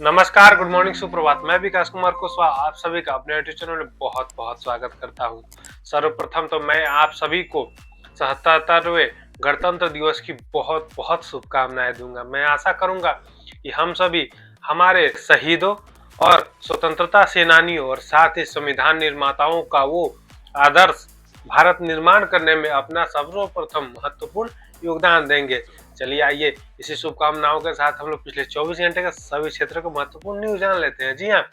नमस्कार, good morning, सुप्रभात। मैं विकास कुमार कुशवाहा आप सभी का अपने यूट्यूब चैनल में बहुत बहुत स्वागत करता हूं। सर्वप्रथम तो मैं आप सभी को 77वें गणतंत्र दिवस की बहुत बहुत शुभकामनाएं दूंगा। मैं आशा करूंगा कि हम सभी हमारे शहीदों और स्वतंत्रता सेनानियों और साथ ही संविधान निर्माताओं का वो आदर्श भारत निर्माण करने में अपना सर्वप्रथम महत्वपूर्ण योगदान देंगे। चलिए आइए इसी शुभकामनाओं के साथ हम लोग पिछले 24 घंटे का सभी क्षेत्रों को महत्वपूर्ण न्यूज जान लेते हैं। जी हाँ,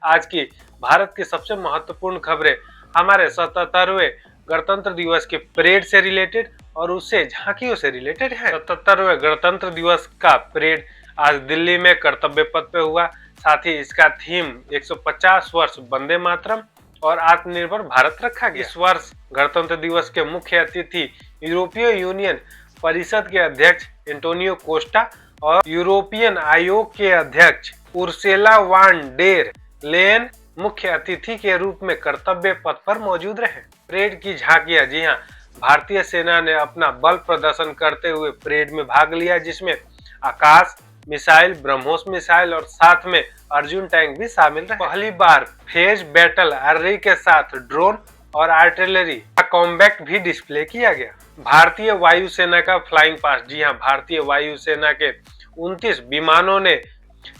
आज की भारत की सबसे महत्वपूर्ण खबरें हमारे 77वें गणतंत्र दिवस के परेड से रिलेटेड और उससे झांकियों से रिलेटेड है। 77वें गणतंत्र दिवस का परेड आज दिल्ली में कर्तव्य पथ पे हुआ। साथ ही इसका थीम 150 वर्ष वंदे मातरम और आत्मनिर्भर भारत रखा गया। इस वर्ष गणतंत्र दिवस के मुख्य अतिथि यूरोपीय यूनियन परिषद के अध्यक्ष एंटोनियो कोस्टा और यूरोपियन आयोग के अध्यक्ष उर्सुला वान डेर लेयन मुख्य अतिथि के रूप में कर्तव्य पथ पर मौजूद रहे। परेड की झांकियां, जी हां, भारतीय सेना ने अपना बल प्रदर्शन करते हुए परेड में भाग लिया, जिसमें आकाश मिसाइल, ब्रह्मोस मिसाइल और साथ में अर्जुन टैंक भी शामिल रहे। पहली बार फेज बैटल आर्टिलरी के साथ ड्रोन और आर्टिलरी का कॉम्बैट भी डिस्प्ले किया गया। भारतीय वायुसेना का फ्लाइंग पास्ट, जी हां, भारतीय वायुसेना के 29 विमानों ने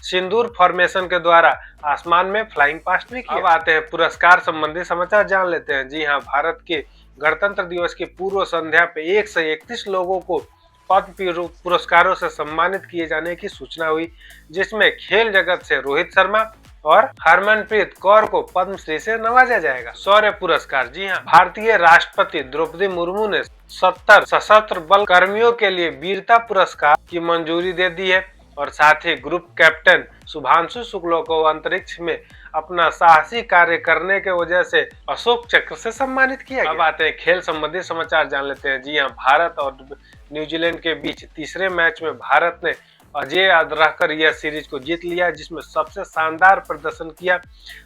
सिंदूर फॉर्मेशन के द्वारा आसमान में फ्लाइंग पास्ट भी किया। अब आते हैं पुरस्कार संबंधी समाचार जान लेते हैं। जी हां, भारत के गणतंत्र दिवस की पूर्व संध्या पे 131 लोगों को पद्म पुरस्कारों से सम्मानित किए जाने की सूचना हुई, जिसमें खेल जगत से रोहित शर्मा और हरमनप्रीत कौर को पद्मश्री से नवाजा जाएगा। शौर्य पुरस्कार, जी हां, भारतीय राष्ट्रपति द्रौपदी मुर्मू ने 70 सशस्त्र बल कर्मियों के लिए वीरता पुरस्कार की मंजूरी दे दी है और साथ ही ग्रुप कैप्टन शुभांशु शुक्ला को अंतरिक्ष में अपना साहसी कार्य करने के वजह से अशोक चक्र से सम्मानित किया गया। अब आते हैं खेल संबंधी समाचार जान लेते हैं। जी हां, भारत और न्यूजीलैंड के बीच तीसरे मैच में भारत ने अजय रहकर यह सीरीज को जीत लिया, जिसमें सबसे शानदार प्रदर्शन किया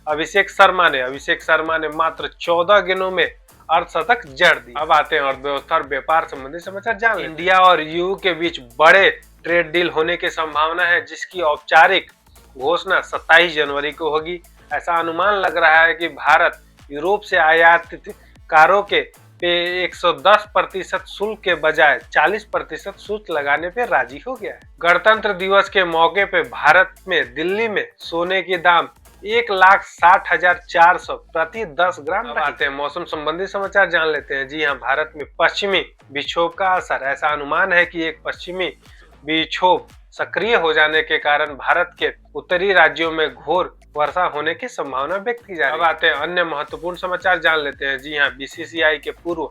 अभिषेक शर्मा ने मात्र 14 गेंदों में अर्धशतक जड़ दी। अब आते हैं अर्थव्यवस्था और व्यापार संबंधी समाचार जान लेते हैं। इंडिया और यूयू के बीच बड़े ट्रेड डील होने की संभावना है, जिसकी औपचारिक घोषणा 27 जनवरी को होगी। ऐसा अनुमान लग रहा है कि भारत यूरोप से आयातित कारों के पे 110% शुल्क के बजाय 40% शुल्क लगाने पे राजी हो गया है। गणतंत्र दिवस के मौके पे भारत में दिल्ली में सोने के दाम 1,60,400 प्रति 10 ग्राम। आते हैं मौसम संबंधी समाचार जान लेते हैं। जी हाँ, भारत में पश्चिमी विक्षोभ का असर, ऐसा अनुमान है कि एक पश्चिमी विक्षोभ सक्रिय हो जाने के कारण भारत के उत्तरी राज्यों में घोर वर्षा होने की संभावना व्यक्त की जा रही है। अब आते हैं अन्य महत्वपूर्ण समाचार जान लेते हैं। जी हाँ, बीसीसीआई के पूर्व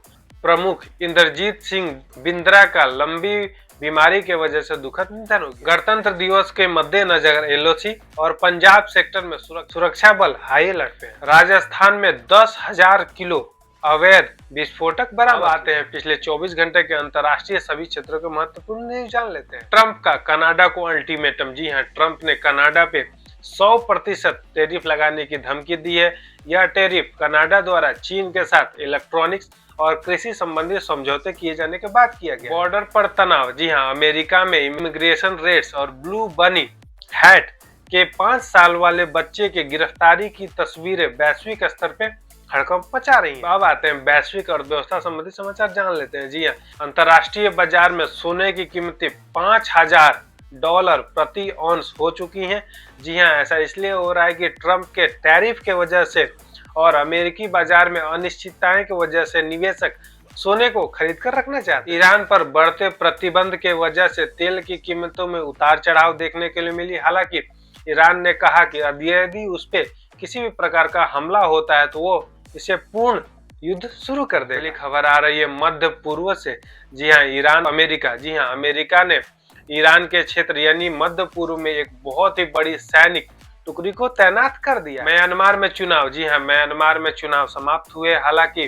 प्रमुख इंद्रजीत सिंह बिंद्रा का लंबी बीमारी के वजह से दुखद निधन हो गया। गणतंत्र दिवस के मद्देनजर एलओसी और पंजाब सेक्टर में सुरक्षा बल हाई अलर्ट पे है। राजस्थान में 10,000 किलो अवैध विस्फोटक बरामद। आते हैं पिछले 24 घंटे के अंतर्राष्ट्रीय सभी क्षेत्रों के महत्वपूर्ण न्यूज जान लेते हैं। ट्रंप का कनाडा को अल्टीमेटम, जी हाँ, ट्रंप ने कनाडा पे 100% टैरिफ लगाने की धमकी दी है। यह टैरिफ कनाडा द्वारा चीन के साथ इलेक्ट्रॉनिक्स और कृषि संबंधी समझौते किए जाने के बाद किया गया। बॉर्डर पर तनाव, जी हाँ, अमेरिका में इमिग्रेशन रेड्स और ब्लू बनी हैट के 5 साल वाले बच्चे के गिरफ्तारी की तस्वीरें वैश्विक स्तर पे हड़कंप मचा रही हैं। अब आते हैं वैश्विक अर्थव्यवस्था संबंधी समाचार जान लेते हैं। जी हाँ, अंतर्राष्ट्रीय बाजार में सोने की कीमतें $5,000 प्रति औंस हो चुकी हैं। जी हाँ, ऐसा इसलिए हो रहा है कि ट्रंप के टैरिफ के वजह से और अमेरिकी बाजार में अनिश्चितताएं की वजह से निवेशक सोने को खरीद कर रखना चाहते हैं। ईरान पर बढ़ते प्रतिबंध के वजह से तेल की कीमतों में उतार चढ़ाव देखने के लिए मिली। हालांकि ईरान ने कहा कि यदि उस पर किसी भी प्रकार का हमला होता है तो वो इसे पूर्ण युद्ध शुरू कर दे। पहली खबर आ रही है मध्य पूर्व से। जी हाँ, अमेरिका ने ईरान के क्षेत्र यानी मध्य पूर्व में एक बहुत ही बड़ी सैनिक टुकड़ी को तैनात कर दिया। म्यांमार में चुनाव, जी हाँ, म्यांमार में चुनाव समाप्त हुए। हालांकि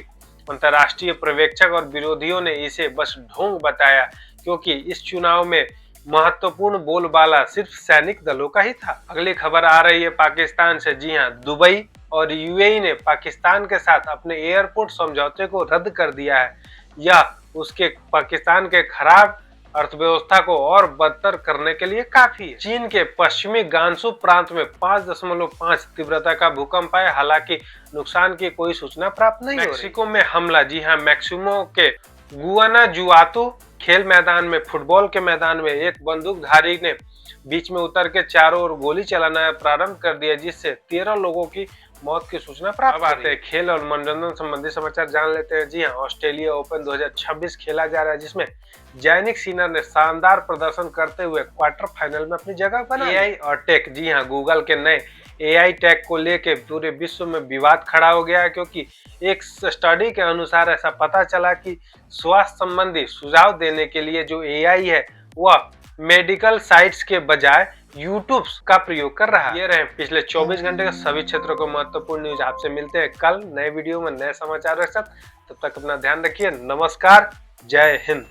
अंतर्राष्ट्रीय पर्यवेक्षक और विरोधियों ने इसे बस ढोंग बताया, क्योंकि इस चुनाव में महत्वपूर्ण बोलबाला सिर्फ सैनिक दलों का ही था। अगली खबर आ रही है पाकिस्तान से। जी हाँ, दुबई और यूएई ने पाकिस्तान के साथ अपने एयरपोर्ट समझौते को रद्द कर दिया है। यह उसके पाकिस्तान के खराब अर्थव्यवस्था को और बदतर करने के लिए काफी है। चीन के पश्चिमी गांसू प्रांत में 5.5 तीव्रता का भूकंप आया, हालांकि नुकसान की कोई सूचना प्राप्त नहीं हो रही। मैक्सिको में हमला, जी हाँ, मैक्सिको के गुआनाजुआतो खेल मैदान में, फुटबॉल के मैदान में एक बंदूकधारी ने बीच में उतर के चारों ओर गोली चलाना प्रारंभ कर दिया, जिससे 13 लोगों की मौत की सूचना प्राप्त आते हैं। खेल और मनोरंजन संबंधी समाचार जान लेते हैं। जी हाँ, ऑस्ट्रेलिया ओपन 2026 खेला जा रहा है, जिसमें जैनिक सिनर ने शानदार प्रदर्शन करते हुए क्वार्टर फाइनल में अपनी जगह बनाई। एआई और टेक, जी हाँ, गूगल के नए एआई टेक को लेके पूरे विश्व में विवाद खड़ा हो गया है, क्योंकि एक स्टडी के अनुसार ऐसा पता चला कि स्वास्थ्य संबंधी सुझाव देने के लिए जो एआई है वह मेडिकल साइट्स के बजाय यूट्यूब का प्रयोग कर रहा है। ये रहे पिछले 24 घंटे के सभी क्षेत्रों को महत्वपूर्ण न्यूज। आपसे मिलते हैं कल नए वीडियो में नए समाचारों के साथ। तब तक अपना ध्यान रखिए। नमस्कार, जय हिंद।